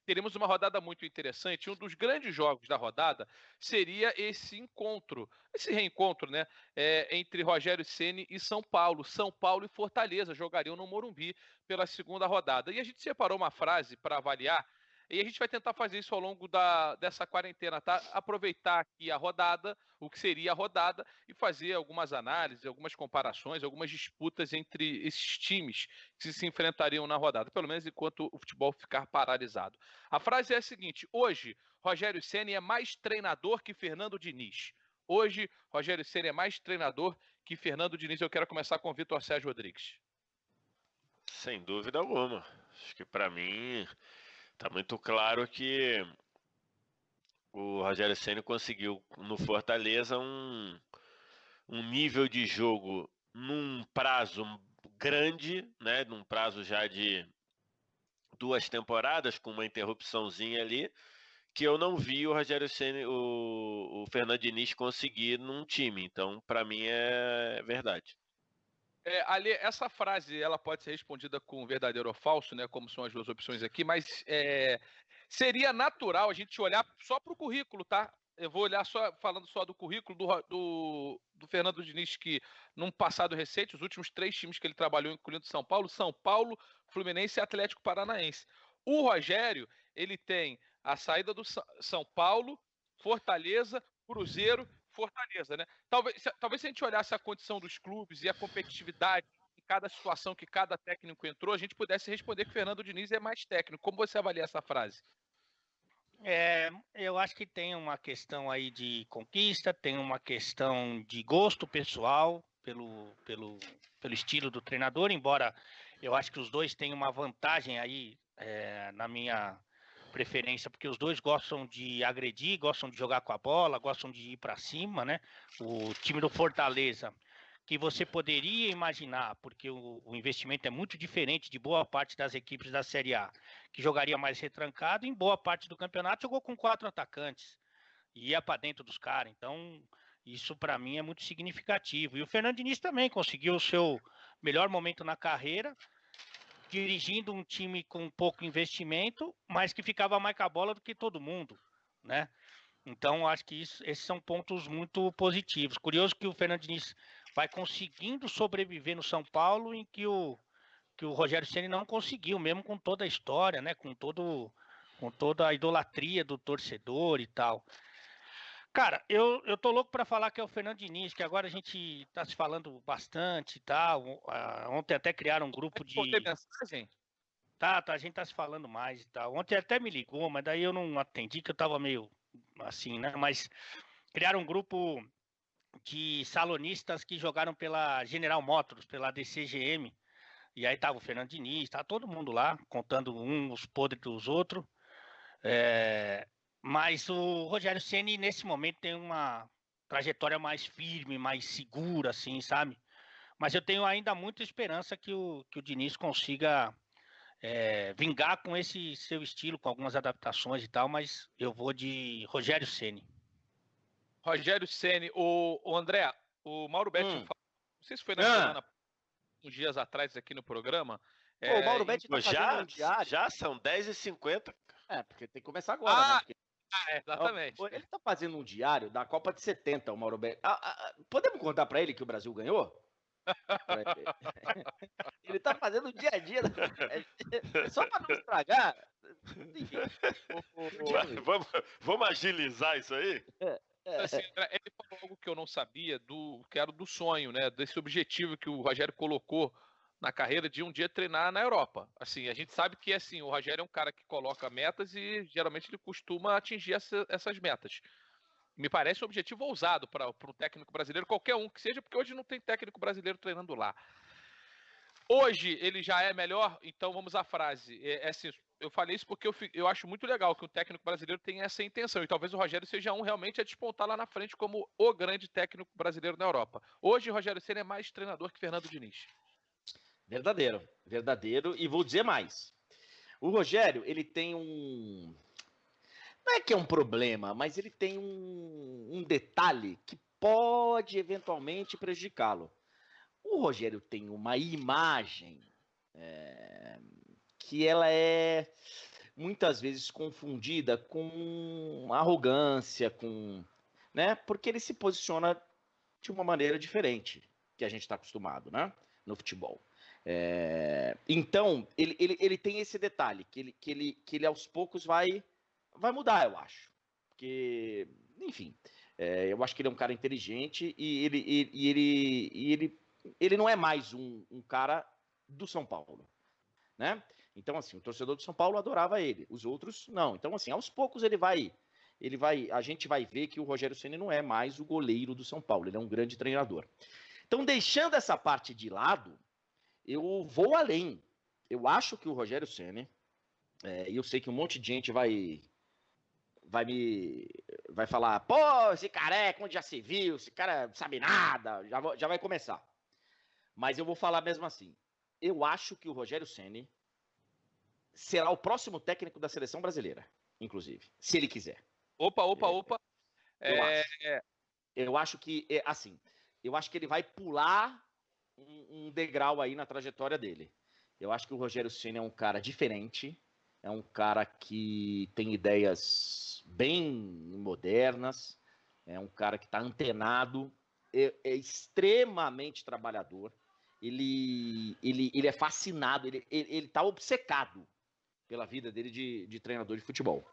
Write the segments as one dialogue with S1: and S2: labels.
S1: teremos uma rodada muito interessante. Um dos grandes jogos da rodada seria esse reencontro, né, entre Rogério Ceni e São Paulo. São Paulo e Fortaleza jogariam no Morumbi pela segunda rodada. E a gente separou uma frase para avaliar, e a gente vai tentar fazer isso ao longo dessa quarentena, tá? Aproveitar aqui a rodada, o que seria a rodada, e fazer algumas análises, algumas comparações, algumas disputas entre esses times que se enfrentariam na rodada, pelo menos enquanto o futebol ficar paralisado. A frase é a seguinte: hoje, Rogério Ceni é mais treinador que Fernando Diniz. Hoje, Rogério Ceni é mais treinador que Fernando Diniz. Eu quero começar com o Vitor Sérgio Rodrigues.
S2: Sem dúvida alguma. Acho que para mim tá muito claro que o Rogério Ceni conseguiu no Fortaleza um nível de jogo num prazo grande, né? Num prazo já de 2 temporadas, com uma interrupçãozinha ali, que eu não vi o Rogério Ceni, o Fernando Diniz conseguir num time. Então, para mim é verdade.
S1: Ali, essa frase ela pode ser respondida com verdadeiro ou falso, né? Como são as duas opções aqui, mas seria natural a gente olhar só para o currículo, tá? Eu vou olhar falando só do currículo do Fernando Diniz, que num passado recente, os últimos 3 times que ele trabalhou, incluindo São Paulo, Fluminense e Atlético Paranaense. O Rogério, ele tem a saída do São Paulo, Fortaleza, Cruzeiro, Fortaleza, né? Talvez se a gente olhasse a condição dos clubes e a competitividade em cada situação que cada técnico entrou, a gente pudesse responder que o Fernando Diniz é mais técnico. Como você avalia essa frase?
S3: Eu acho que tem uma questão aí de conquista, tem uma questão de gosto pessoal pelo estilo do treinador, embora eu acho que os dois têm uma vantagem aí na minha preferência, porque os dois gostam de agredir, gostam de jogar com a bola, gostam de ir para cima, né? O time do Fortaleza, que você poderia imaginar, porque o investimento é muito diferente de boa parte das equipes da Série A, que jogaria mais retrancado, em boa parte do campeonato jogou com 4 atacantes, e ia para dentro dos caras, então isso para mim é muito significativo. E o Fernando Diniz também conseguiu o seu melhor momento na carreira, dirigindo um time com pouco investimento, mas que ficava mais com a bola do que todo mundo, né? Então, acho que esses são pontos muito positivos. Curioso que o Fernando Diniz vai conseguindo sobreviver no São Paulo, em que o Rogério Ceni não conseguiu, mesmo com toda a história, né? Com toda a idolatria do torcedor e tal. Cara, eu tô louco para falar que é o Fernando Diniz, que agora a gente tá se falando bastante e tal. Ontem até criaram um grupo de...
S1: mensagem?
S3: Tá, a gente tá se falando mais e tal. Ontem até me ligou, mas daí eu não atendi, que eu tava meio assim, né? Mas criaram um grupo de salonistas que jogaram pela General Motors, pela DCGM. E aí tava o Fernando Diniz, tá todo mundo lá, contando os podres dos outros. Mas o Rogério Ceni nesse momento tem uma trajetória mais firme, mais segura, assim, sabe? Mas eu tenho ainda muita esperança que o Diniz consiga vingar com esse seu estilo, com algumas adaptações e tal, mas eu vou de Rogério Ceni.
S1: Rogério Ceni, o André, o Mauro Betti falou, não sei se foi na semana, uns dias atrás aqui no programa.
S4: Pô, o Mauro Betti tá fazendo um diário.
S2: Já são 10h50.
S4: Porque tem que começar agora, né? Porque...
S1: exatamente.
S4: Ele tá fazendo um diário da Copa de 70, o Mauro Betti. Podemos contar pra ele que o Brasil ganhou? Ele tá fazendo o dia a dia. Só pra não estragar. Enfim.
S2: Vamos agilizar isso aí?
S1: Assim, ele falou algo que eu não sabia, que era do sonho, né? Desse objetivo que o Rogério colocou na carreira de um dia treinar na Europa. Assim, a gente sabe que assim, o Rogério é um cara que coloca metas e geralmente ele costuma atingir essas metas. Me parece um objetivo ousado para um técnico brasileiro, qualquer um que seja, porque hoje não tem técnico brasileiro treinando lá. Hoje ele já é melhor, então vamos à frase. Assim, eu falei isso porque eu acho muito legal que o técnico brasileiro tenha essa intenção, e talvez o Rogério seja realmente a despontar lá na frente como o grande técnico brasileiro na Europa. Hoje o Rogério Ceni é mais treinador que Fernando Diniz.
S4: Verdadeiro, e vou dizer mais. O Rogério, ele tem um... Não é que é um problema, mas ele tem um detalhe que pode eventualmente prejudicá-lo. O Rogério tem uma imagem que ela é muitas vezes confundida com arrogância, né? Porque ele se posiciona de uma maneira diferente que a gente está acostumado, né? No futebol. Então, ele tem esse detalhe, que ele aos poucos vai mudar, eu acho. Porque, enfim, eu acho que ele é um cara inteligente e ele não é mais um cara do São Paulo, né? Então, assim, o torcedor do São Paulo adorava ele, os outros não. Então, assim, aos poucos a gente vai ver que o Rogério Ceni não é mais o goleiro do São Paulo, ele é um grande treinador. Então, deixando essa parte de lado, eu vou além. Eu acho que o Rogério Ceni, e eu sei que um monte de gente vai falar, pô, esse careca, onde já se viu, esse cara não sabe nada, já vai começar. Mas eu vou falar mesmo assim. Eu acho que o Rogério Ceni será o próximo técnico da seleção brasileira, inclusive, se ele quiser.
S1: Opa.
S4: Eu acho que, assim, eu acho que ele vai pular um degrau aí na trajetória dele. Eu acho que o Rogério Ceni é um cara diferente, é um cara que tem ideias bem modernas, é um cara que está antenado, é extremamente trabalhador, ele é fascinado, ele está obcecado pela vida dele de treinador de futebol.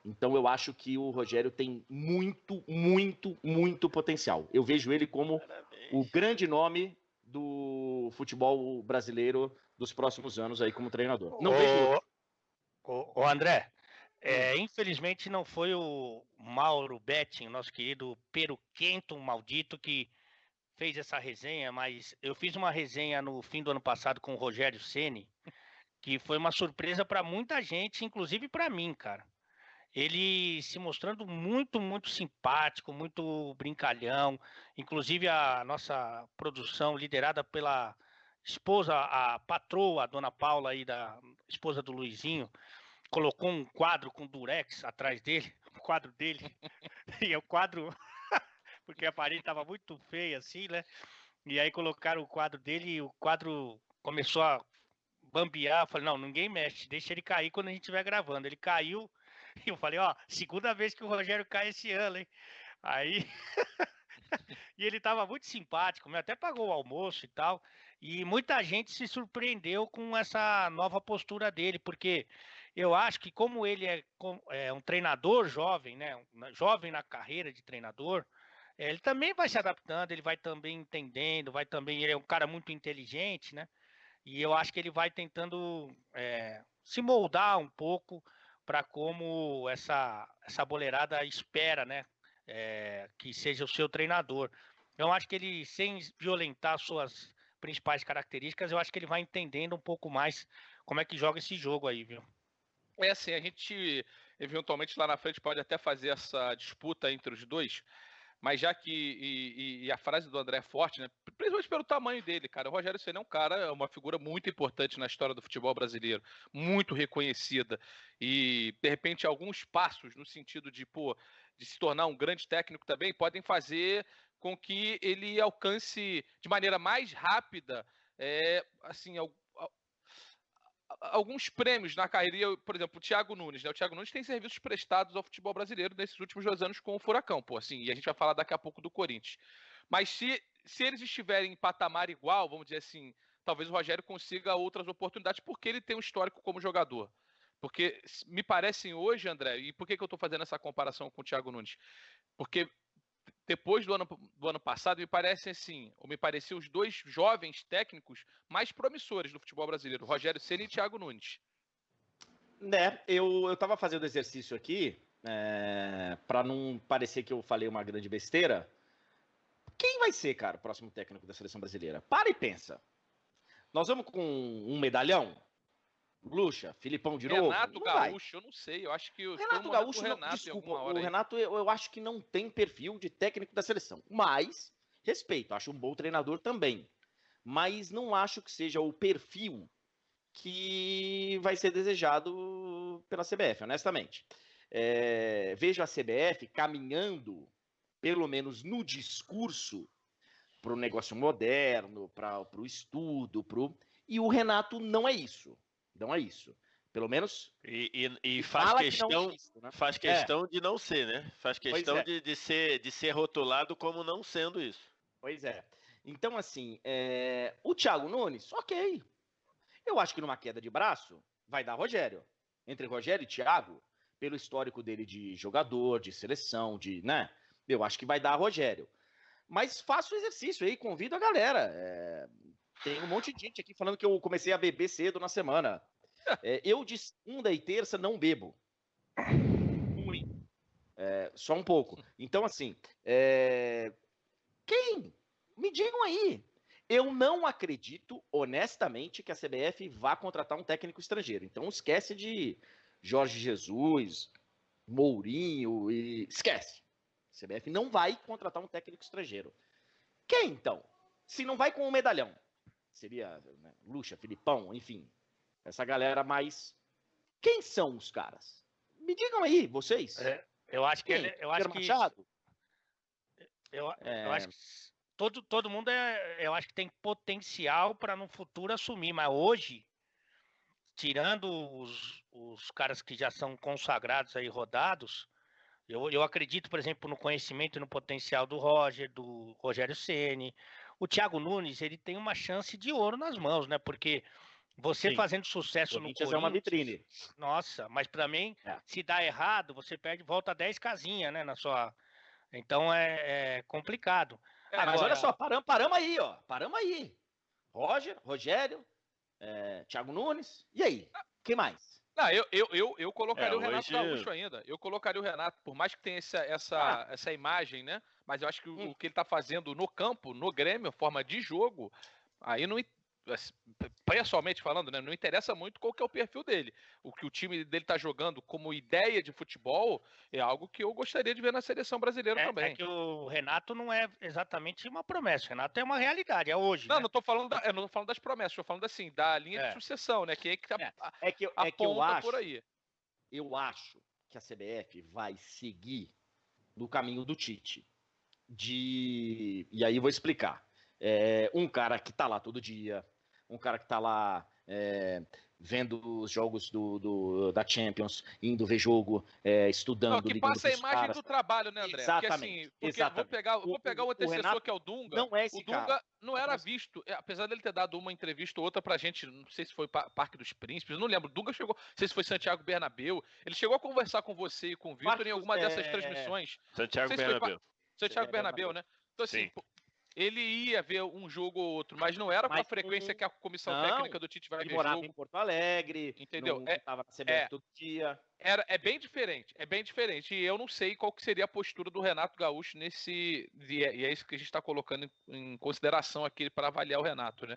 S4: Então eu acho que o Rogério tem muito, muito, muito potencial. Eu vejo ele como o grande nome do futebol brasileiro dos próximos anos aí como treinador. Não vejo outro.
S3: Ô André, infelizmente não foi o Mauro Betting, nosso querido peruquento maldito, que fez essa resenha, mas eu fiz uma resenha no fim do ano passado com o Rogério Ceni, que foi uma surpresa para muita gente, inclusive para mim, cara. Ele se mostrando muito, muito simpático, muito brincalhão. Inclusive a nossa produção, liderada pela esposa, a patroa, a dona Paula, aí, da esposa do Luizinho, colocou um quadro com durex atrás dele, o quadro dele. E o quadro, porque a parede estava muito feia assim, né? E aí colocaram o quadro dele e o quadro começou a bambear. Eu falei, não, ninguém mexe, deixa ele cair quando a gente estiver gravando. Ele caiu. E eu falei, ó, segunda vez que o Rogério cai esse ano, hein? Aí. E ele tava muito simpático, até pagou o almoço e tal. E muita gente se surpreendeu com essa nova postura dele, porque eu acho que, como ele é um treinador jovem, né? Jovem na carreira de treinador, ele também vai se adaptando, ele vai também entendendo, ele é um cara muito inteligente, né? E eu acho que ele vai tentando se moldar um pouco para como essa boleirada espera, né? Que seja o seu treinador. Eu acho que ele, sem violentar suas principais características, eu acho que ele vai entendendo um pouco mais como é que joga esse jogo aí, viu?
S1: É assim, a gente eventualmente lá na frente pode até fazer essa disputa entre os dois, mas já que a frase do André é forte, né? Principalmente pelo tamanho dele, cara. O Rogério Ceni é um cara, uma figura muito importante na história do futebol brasileiro, muito reconhecida. E, de repente, alguns passos no sentido de se tornar um grande técnico também podem fazer com que ele alcance de maneira mais rápida, assim, alguns prêmios na carreira, por exemplo, o Thiago Nunes, né? O Thiago Nunes tem serviços prestados ao futebol brasileiro nesses últimos 2 anos com o Furacão, assim, e a gente vai falar daqui a pouco do Corinthians. Mas se eles estiverem em patamar igual, vamos dizer assim, talvez o Rogério consiga outras oportunidades, porque ele tem um histórico como jogador. Porque me parecem hoje, André, e por que eu estou fazendo essa comparação com o Thiago Nunes? Porque depois do ano passado, me pareciam os dois jovens técnicos mais promissores do futebol brasileiro, Rogério Ceni e Thiago Nunes.
S4: Eu estava fazendo exercício aqui, para não parecer que eu falei uma grande besteira. Quem vai ser, cara, o próximo técnico da seleção brasileira? Para e pensa. Nós vamos com um medalhão? Lucha, Filipão de novo?
S1: Renato Gaúcho, eu não sei, eu acho que o
S4: Renato Gaúcho, desculpa, o Renato eu acho que não tem perfil de técnico da seleção, mas respeito, acho um bom treinador também, mas não acho que seja o perfil que vai ser desejado pela CBF, honestamente. Vejo a CBF caminhando, pelo menos no discurso, para o negócio moderno, para o estudo, e o Renato não é isso. Não é isso. Pelo menos.
S2: E faz
S4: fala
S2: questão,
S4: que não existe, né?
S2: faz questão de não ser, né? Faz questão
S4: é.
S2: de ser rotulado como não sendo isso.
S4: Pois é. Então, assim, o Thiago Nunes, ok. Eu acho que numa queda de braço, vai dar Rogério. Entre Rogério e Thiago, pelo histórico dele de jogador, de seleção, né? Eu acho que vai dar Rogério. Mas faça o exercício aí, convido a galera. Tem um monte de gente aqui falando que eu comecei a beber cedo na semana. Eu de segunda e terça não bebo. Ruim. Só um pouco. Então, assim, quem? Me digam aí. Eu não acredito, honestamente, que a CBF vá contratar um técnico estrangeiro. Então, esquece de Jorge Jesus, Mourinho e... Esquece. A CBF não vai contratar um técnico estrangeiro. Quem, então? Se não vai com o medalhão. Seria, né, Lucha, Filipão, enfim. Essa galera mais... Quem são os caras? Me digam aí, vocês.
S3: Eu acho que...
S4: Eu acho que... Machado?
S3: Eu acho que... Todo mundo eu acho que tem potencial para no futuro assumir, mas hoje, tirando os caras que já são consagrados aí, rodados, eu acredito, por exemplo, no conhecimento e no potencial do Rogério Ceni. O Thiago Nunes, ele tem uma chance de ouro nas mãos, né? Porque você fazendo sucesso no Corinthians...
S4: é uma vitrine.
S3: Nossa, mas para mim, se dá errado, você volta 10 casinhas, né? Então é complicado.
S4: Mas olha só, paramos aí, ó. Paramos aí. Rogério, Thiago Nunes. E aí? Quem mais?
S1: Não, eu colocaria o Renato Gaúcho ainda. Eu colocaria o Renato, por mais que tenha essa imagem, né? Mas eu acho que o que ele tá fazendo no campo, no Grêmio, forma de jogo, aí não... Pessoalmente falando, né, não interessa muito qual que é o perfil dele. O que o time dele tá jogando como ideia de futebol é algo que eu gostaria de ver na seleção brasileira também.
S3: É que o Renato não é exatamente uma promessa. O Renato é uma realidade, é hoje.
S1: Não,
S3: né?
S1: não tô falando eu não tô falando das promessas, tô falando assim, da linha de sucessão, né? Quem é que tá aponta por aí.
S4: Eu acho que a CBF vai seguir no caminho do Tite. E aí eu vou explicar. Um cara que tá lá todo dia, um cara que tá lá vendo os jogos da Champions, indo ver jogo, estudando,
S1: que passa a imagem do trabalho, né, André?
S4: Exatamente.
S1: Porque assim, vou pegar o antecessor, Renato, que é o Dunga.
S4: Não é esse
S1: o Dunga
S4: cara.
S1: Não era visto, apesar dele ter dado uma entrevista ou outra pra gente, não sei se foi Parque dos Príncipes, não lembro. O Dunga chegou, não sei se foi Santiago Bernabéu, ele chegou a conversar com você e com o Vitor em alguma dessas transmissões.
S2: Santiago Bernabéu.
S1: Santiago Bernabéu, né? Então, assim, ele ia ver um jogo ou outro, mas não era com a frequência que a comissão técnica do Tite vai ver
S4: morava
S1: jogo.
S4: Em Porto Alegre,
S1: entendeu?
S4: Não estava na CBF todo dia.
S1: É bem diferente, E eu não sei qual que seria a postura do Renato Gaúcho nesse... E é isso que a gente está colocando em consideração aqui para avaliar o Renato, né?